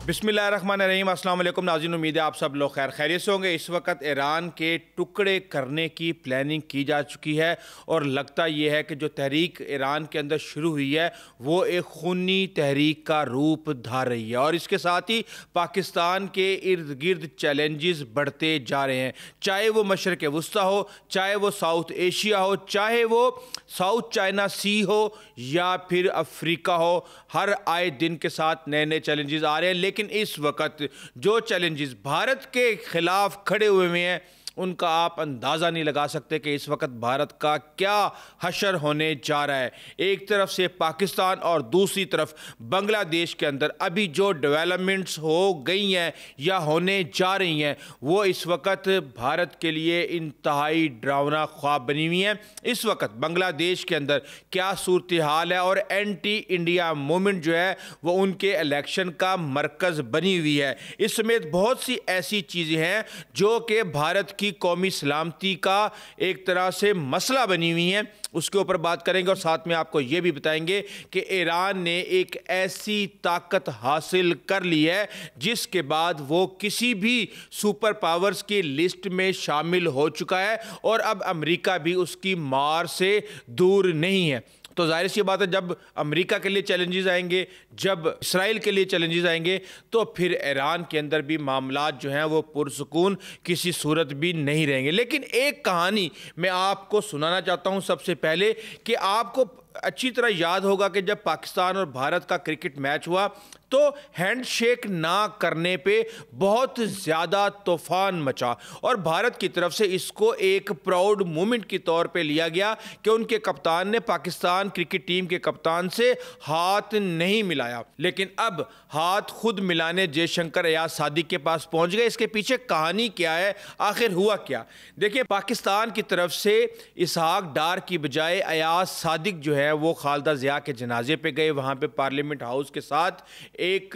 बिस्मिल्लाहिर्रहमानिर्रहीम। अस्सलाम वालेकुम नाज़रीन, उम्मीद है आप सब लोग खैरियत से होंगे। इस वक्त ईरान के टुकड़े करने की प्लानिंग की जा चुकी है और लगता यह है कि जो तहरीक ईरान के अंदर शुरू हुई है वो एक खूनी तहरीक का रूप धार रही है और इसके साथ ही पाकिस्तान के इर्द गिर्द चैलेंजेस बढ़ते जा रहे हैं, चाहे वो मशरक़ वुस्ता हो, चाहे वो साउथ एशिया हो, चाहे वो साउथ चाइना सी हो या फिर अफ्रीका हो। हर आए दिन के साथ नए नए चैलेंजेस आ रहे हैं, लेकिन इस वक्त जो चैलेंजेस भारत के खिलाफ खड़े हुए हैं उनका आप अंदाज़ा नहीं लगा सकते कि इस वक्त भारत का क्या हशर होने जा रहा है। एक तरफ से पाकिस्तान और दूसरी तरफ बांग्लादेश के अंदर अभी जो डेवलपमेंट्स हो गई हैं या होने जा रही हैं वो इस वक्त भारत के लिए इंतहाई डरावना ख्वाब बनी हुई हैं। इस वक्त बांग्लादेश के अंदर क्या सूरत हाल है और एंटी इंडिया मूवमेंट जो है वो उनके इलेक्शन का मरकज़ बनी हुई है। इस समेत बहुत सी ऐसी चीज़ें हैं जो कि भारत की कौमी सलामती का एक तरह से मसला बनी हुई हैं, उसके ऊपर बात करेंगे और साथ में आपको यह भी बताएंगे कि ईरान ने एक ऐसी ताकत हासिल कर ली है जिसके बाद वो किसी भी सुपर पावर्स की लिस्ट में शामिल हो चुका है और अब अमेरिका भी उसकी मार से दूर नहीं है। तो जाहिर सी बात है, जब अमेरिका के लिए चैलेंजेस आएंगे, जब इसराइल के लिए चैलेंजेस आएंगे तो फिर ईरान के अंदर भी मामलात जो हैं वो पुरसुकून किसी सूरत भी नहीं रहेंगे। लेकिन एक कहानी मैं आपको सुनाना चाहता हूं सबसे पहले कि आपको अच्छी तरह याद होगा कि जब पाकिस्तान और भारत का क्रिकेट मैच हुआ तो हैंडशेक ना करने पे बहुत ज़्यादा तूफान मचा और भारत की तरफ से इसको एक प्राउड मोमेंट के तौर पे लिया गया कि उनके कप्तान ने पाकिस्तान क्रिकेट टीम के कप्तान से हाथ नहीं मिलाया। लेकिन अब हाथ खुद मिलाने जयशंकर अयाज सादिक के पास पहुंच गए। इसके पीछे कहानी क्या है, आखिर हुआ क्या? देखिए, पाकिस्तान की तरफ से इसहाक डार की बजाय अयाज सादिक जो है वो खालिदा ज़िया के जनाजे पे गए। वहाँ पे पार्लियामेंट हाउस के साथ एक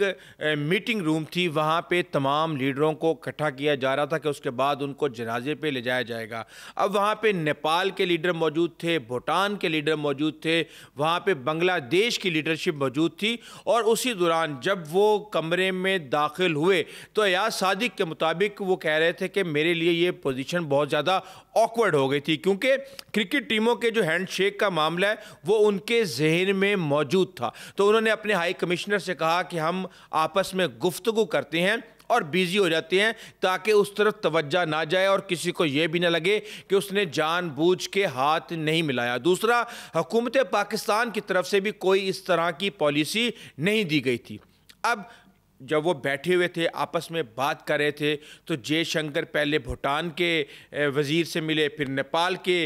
मीटिंग रूम थी, वहाँ पे तमाम लीडरों को इकट्ठा किया जा रहा था कि उसके बाद उनको जनाजे पे ले जाया जाएगा। अब वहाँ पे नेपाल के लीडर मौजूद थे, भूटान के लीडर मौजूद थे, वहाँ पे बांग्लादेश की लीडरशिप मौजूद थी और उसी दौरान जब वो कमरे में दाखिल हुए तो अयाज सादिक के मुताबिक वो कह रहे थे कि मेरे लिए ये पोजीशन बहुत ज़्यादा ऑकवर्ड हो गई थी क्योंकि क्रिकेट टीमों के जो हैंडशेक का मामला है वो उनके जहन में मौजूद था। तो उन्होंने अपने हाई कमिश्नर से कहा कि हम आपस में गुफ्तगू करते हैं और बिजी हो जाते हैं ताकि उस तरफ तवज्जो ना जाए और किसी को यह भी ना लगे कि उसने जानबूझ के हाथ नहीं मिलाया। दूसरा, हुकूमत पाकिस्तान की तरफ से भी कोई इस तरह की पॉलिसी नहीं दी गई थी। अब जब वो बैठे हुए थे आपस में बात कर रहे थे तो जयशंकर पहले भूटान के वज़ीर से मिले, फिर नेपाल के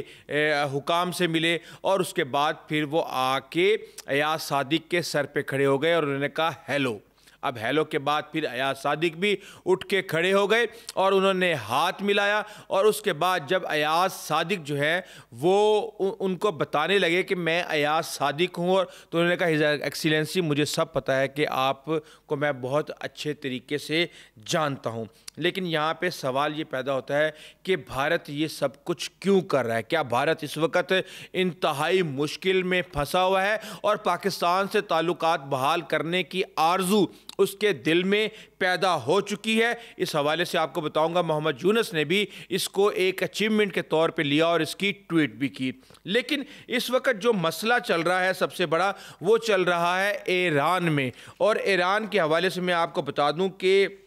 हुकाम से मिले और उसके बाद फिर वो आके अयाज सादिक के सर पे खड़े हो गए और उन्होंने कहा हेलो। अब हेलो के बाद फिर अयाज सादिक भी उठ के खड़े हो गए और उन्होंने हाथ मिलाया और उसके बाद जब अयाज सादिक जो है वो उनको बताने लगे कि मैं अयाज सादिक हूँ और तो उन्होंने कहा हिज एक्सीलेंसी, मुझे सब पता है कि आपको मैं बहुत अच्छे तरीके से जानता हूँ। लेकिन यहाँ पे सवाल ये पैदा होता है कि भारत ये सब कुछ क्यों कर रहा है? क्या भारत इस वक्त इंतहाई मुश्किल में फंसा हुआ है और पाकिस्तान से ताल्लुकात बहाल करने की आरजू उसके दिल में पैदा हो चुकी है? इस हवाले से आपको बताऊंगा, मोहम्मद यूनुस ने भी इसको एक अचीवमेंट के तौर पे लिया और इसकी ट्वीट भी की। लेकिन इस वक्त जो मसला चल रहा है सबसे बड़ा वो चल रहा है ईरान में और ईरान के हवाले से मैं आपको बता दूं कि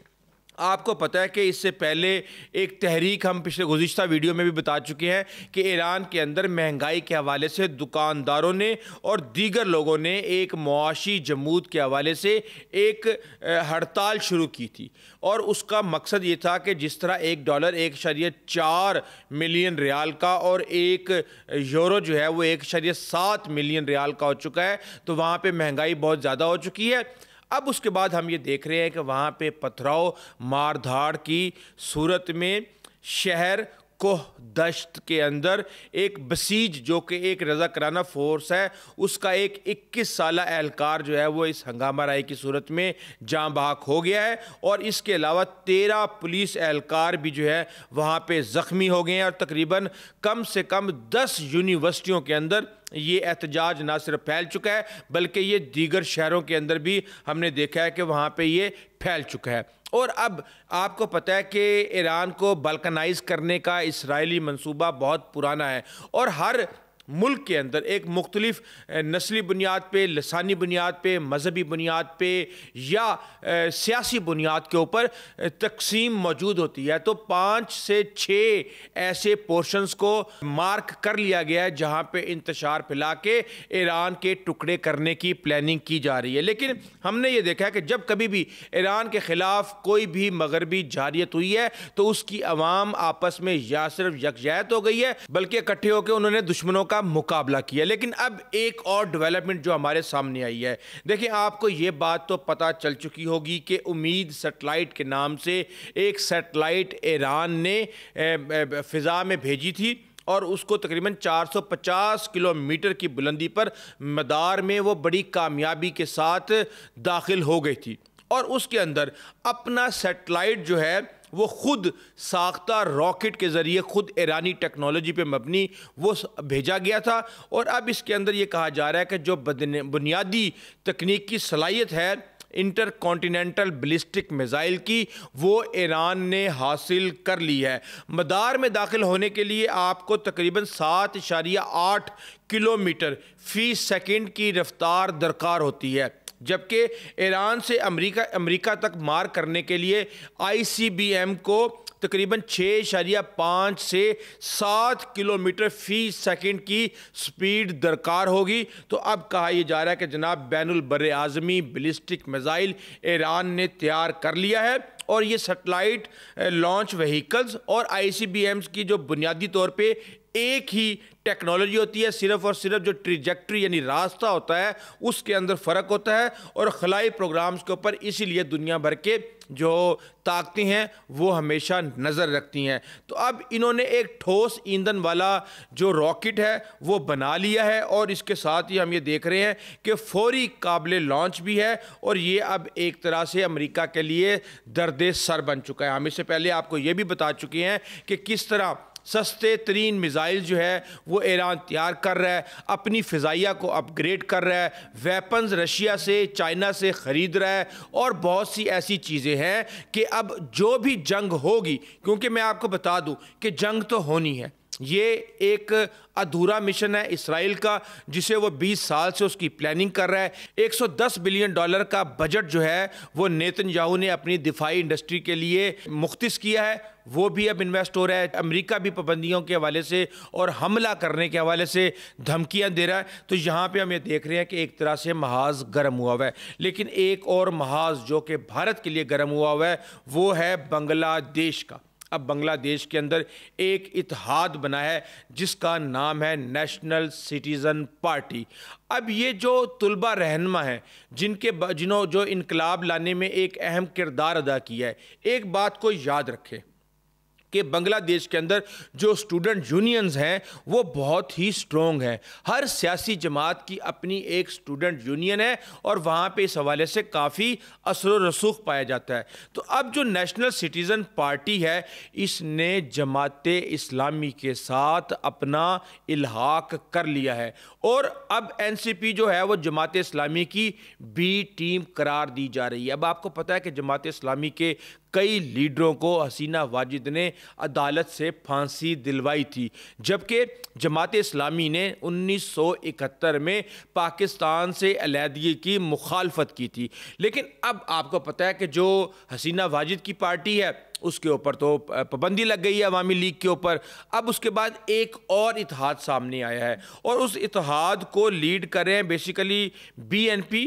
आपको पता है कि इससे पहले एक तहरीक हम पिछले गुज़िश्ता वीडियो में भी बता चुके हैं कि ईरान के अंदर महंगाई के हवाले से दुकानदारों ने और दीगर लोगों ने एक मुआशी जमूद के हवाले से एक हड़ताल शुरू की थी और उसका मकसद ये था कि जिस तरह $1 1.4 मिलियन रियाल का और €1 जो है वो 1.7 मिलियन रियाल का हो चुका है, तो वहाँ पे महंगाई बहुत ज़्यादा हो चुकी है। अब उसके बाद हम ये देख रहे हैं कि वहाँ पे पथराव मार धाड़ की सूरत में शहर कोह दश्त के अंदर एक बसीज जो कि एक रज़ाकाराना फोर्स है, उसका एक 21 साला एहलकार जो है वो इस हंगामा राई की सूरत में जाँ बहक हो गया है। और इसके अलावा 13 पुलिस एहलकार भी जो है वहाँ पे ज़ख्मी हो गए हैं। और तकरीबन कम से कम 10 यूनिवर्सिटियों के अंदर ये एहतजाज ना सिर्फ फैल चुका है बल्कि ये दीगर शहरों के अंदर भी हमने देखा है कि वहाँ पे ये फैल चुका है। और अब आपको पता है कि ईरान को बल्कनाइज करने का इसराइली मंसूबा बहुत पुराना है और हर मुल्क के अंदर एक मुख्तलिफ नस्ली बुनियाद पे, लसानी बुनियाद पे, मजहबी बुनियाद पे या सियासी बुनियाद के ऊपर तकसीम मौजूद होती है। तो 5 से 6 ऐसे पोर्शंस को मार्क कर लिया गया है जहाँ पे इंतशार फैला के ईरान के टुकड़े करने की प्लानिंग की जा रही है। लेकिन हमने ये देखा है कि जब कभी भी ईरान के ख़िलाफ़ कोई भी मगरबी जारियत हुई है तो उसकी अवाम आपस में या सिर्फ यकजहत हो गई है बल्कि इकट्ठे होकर उन्होंने दुश्मनों का मुकाबला किया। लेकिन अब एक और डेवलपमेंट जो हमारे सामने आई है, देखिए आपको ये बात तो पता चल चुकी होगी कि उम्मीद सैटेलाइट के नाम से एक सैटेलाइट ईरान ने फिजा में भेजी थी और उसको तकरीबन 450 किलोमीटर की बुलंदी पर मदार में वो बड़ी कामयाबी के साथ दाखिल हो गई थी। और उसके अंदर अपना सैटेलाइट जो है वो खुद साख्ता रॉकेट के ज़रिए खुद ईरानी टेक्नोलॉजी पे मबनी वो भेजा गया था। और अब इसके अंदर ये कहा जा रहा है कि जो बुनियादी तकनीक की सलाहियत है इंटर कॉन्टिनेंटल बैलिस्टिक मिसाइल की, वो ईरान ने हासिल कर ली है। मदार में दाखिल होने के लिए आपको तकरीबन 7.8 किलोमीटर फ़ी सेकंड की रफ्तार दरकार होती है, जबकि ईरान से अमेरिका तक मार करने के लिए ICBM को तकरीबन 6.5 से 7 किलोमीटर फ़ी सेकंड की स्पीड दरकार होगी। तो अब कहा यह जा रहा है कि जनाब बैनुल बर्रे आज़मी बैलिस्टिक मिसाइल ईरान ने तैयार कर लिया है और ये सैटेलाइट लॉन्च व्हीकल्स और ICBMs की जो बुनियादी तौर पे एक ही टेक्नोलॉजी होती है, सिर्फ और सिर्फ जो ट्रिजेक्ट्री यानी रास्ता होता है उसके अंदर फ़र्क होता है। और खलाई प्रोग्राम्स के ऊपर इसीलिए दुनिया भर के जो ताकतें हैं वो हमेशा नज़र रखती हैं। तो अब इन्होंने एक ठोस ईंधन वाला जो रॉकेट है वो बना लिया है और इसके साथ ही हम ये देख रहे हैं कि फौरी काबिल लॉन्च भी है और ये अब एक तरह से अमेरिका के लिए दर्द सर बन चुका है। हम इससे पहले आपको ये भी बता चुके हैं कि किस तरह सस्ते तरीन मिसाइल जो है वो ईरान तैयार कर रहा है, अपनी फ़िज़ाइया को अपग्रेड कर रहा है, वेपन्स रशिया से चाइना से ख़रीद रहा है और बहुत सी ऐसी चीज़ें हैं कि अब जो भी जंग होगी, क्योंकि मैं आपको बता दूं कि जंग तो होनी है, ये एक अधूरा मिशन है इसराइल का जिसे वो 20 साल से उसकी प्लानिंग कर रहा है। $110 बिलियन का बजट जो है वो नेतन्याहू ने अपनी दिफाई इंडस्ट्री के लिए मुख्तिस किया है, वो भी अब इन्वेस्ट हो रहा है। अमेरिका भी पाबंदियों के हवाले से और हमला करने के हवाले से धमकियां दे रहा है। तो यहाँ पे हम ये देख रहे हैं कि एक तरह से महाज गर्म हुआ हुआ है। लेकिन एक और महाज जो कि भारत के लिए गर्म हुआ हुआ है वो है बांग्लादेश का। अब बांग्लादेश के अंदर एक इत्तेहाद बना है जिसका नाम है नेशनल सिटीज़न पार्टी। अब ये जो तुलबा रहनुमा हैं जिन्होंने जो इनकलाब लाने में एक अहम किरदार अदा किया है, एक बात को याद रखें कि बांग्लादेश के अंदर जो स्टूडेंट यूनियंस हैं वो बहुत ही स्ट्रॉन्ग हैं। हर सियासी जमात की अपनी एक स्टूडेंट यूनियन है और वहाँ पे इस हवाले से काफ़ी असर व रसूख पाया जाता है। तो अब जो नेशनल सिटीज़न पार्टी है इसने जमात इस्लामी के साथ अपना इल्हाक कर लिया है और अब NCP जो है वो जमात इस्लामी की बी टीम करार दी जा रही है। अब आपको पता है कि जमात इस्लामी के कई लीडरों को हसीना वाजिद ने अदालत से फांसी दिलवाई थी, जबकि जमात इस्लामी ने 1971 में पाकिस्तान से अलहदगी की मुखालफत की थी। लेकिन अब आपको पता है कि जो हसीना वाजिद की पार्टी है उसके ऊपर तो पाबंदी लग गई है अवामी लीग के ऊपर। अब उसके बाद एक और इत्तेहाद सामने आया है और उस इत्तेहाद को लीड कर रहे हैं basically BNP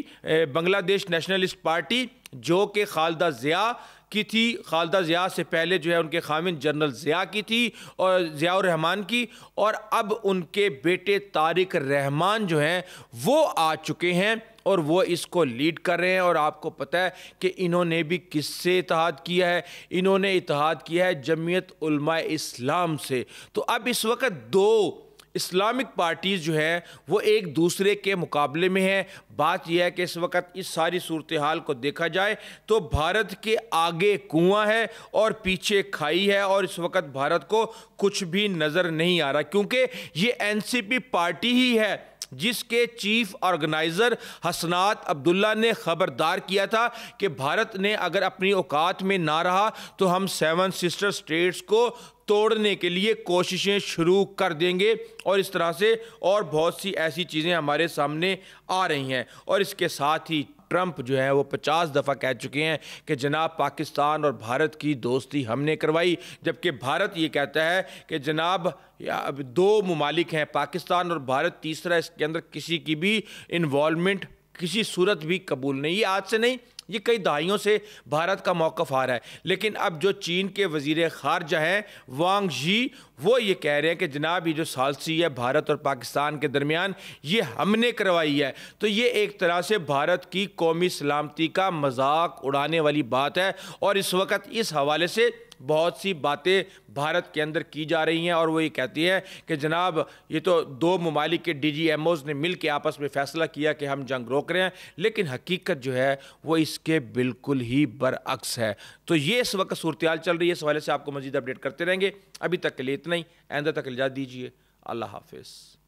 Bangladesh nationalist party, जो कि खालिदा ज़िया की थी। खालिदा ज़िया से पहले जो है उनके खामिन जनरल ज़िया की थी और ज़ियाउर रहमान की, और अब उनके बेटे तारिक रहमान जो हैं वो आ चुके हैं और वो इसको लीड कर रहे हैं। और आपको पता है कि इन्होंने भी किससे इत्तेहाद किया है? इन्होंने इत्तेहाद किया है जमीयत उलमा इस्लाम से। तो अब इस वक्त दो इस्लामिक पार्टीज़ जो है वो एक दूसरे के मुकाबले में है। बात यह है कि इस वक्त इस सारी सूरत हाल को देखा जाए तो भारत के आगे कुआं है और पीछे खाई है, और इस वक्त भारत को कुछ भी नज़र नहीं आ रहा, क्योंकि ये एनसीपी पार्टी ही है जिसके चीफ ऑर्गेनाइजर हसनात अब्दुल्ला ने खबरदार किया था कि भारत ने अगर अपनी औकात में ना रहा तो हम 7 सिस्टर स्टेट्स को तोड़ने के लिए कोशिशें शुरू कर देंगे। और इस तरह से और बहुत सी ऐसी चीज़ें हमारे सामने आ रही हैं। और इसके साथ ही ट्रंप जो है वो 50 दफ़ा कह चुके हैं कि जनाब पाकिस्तान और भारत की दोस्ती हमने करवाई, जबकि भारत ये कहता है कि जनाब अब दो ममालिक हैं पाकिस्तान और भारत, तीसरा इसके अंदर किसी की भी इन्वॉल्वमेंट किसी सूरत भी कबूल नहीं। ये आज से नहीं, ये कई दहाइयों से भारत का मौक़िफ़ आ रहा है। लेकिन अब जो चीन के वज़ीर ख़ारजा हैं वांग यी, वो ये कह रहे हैं कि जनाब ये जो सालसी है भारत और पाकिस्तान के दरमियान ये हमने करवाई है। तो ये एक तरह से भारत की कौमी सलामती का मजाक उड़ाने वाली बात है। और इस वक्त इस हवाले से बहुत सी बातें भारत के अंदर की जा रही हैं, और वो ये कहती है कि जनाब ये तो दो ममालिक के DGMOs ने मिल के आपस में फ़ैसला किया कि हम जंग रोक रहे हैं, लेकिन हकीकत जो है वो इसके बिल्कुल ही बरअक्स है। तो ये इस वक्त सूरत हाल चल रही है। इस हवाले से आपको मज़ीद अपडेट करते रहेंगे। अभी तक के लिए इतना ही, आइंदा तक इजाज़त दीजिए। अल्लाह हाफिज़।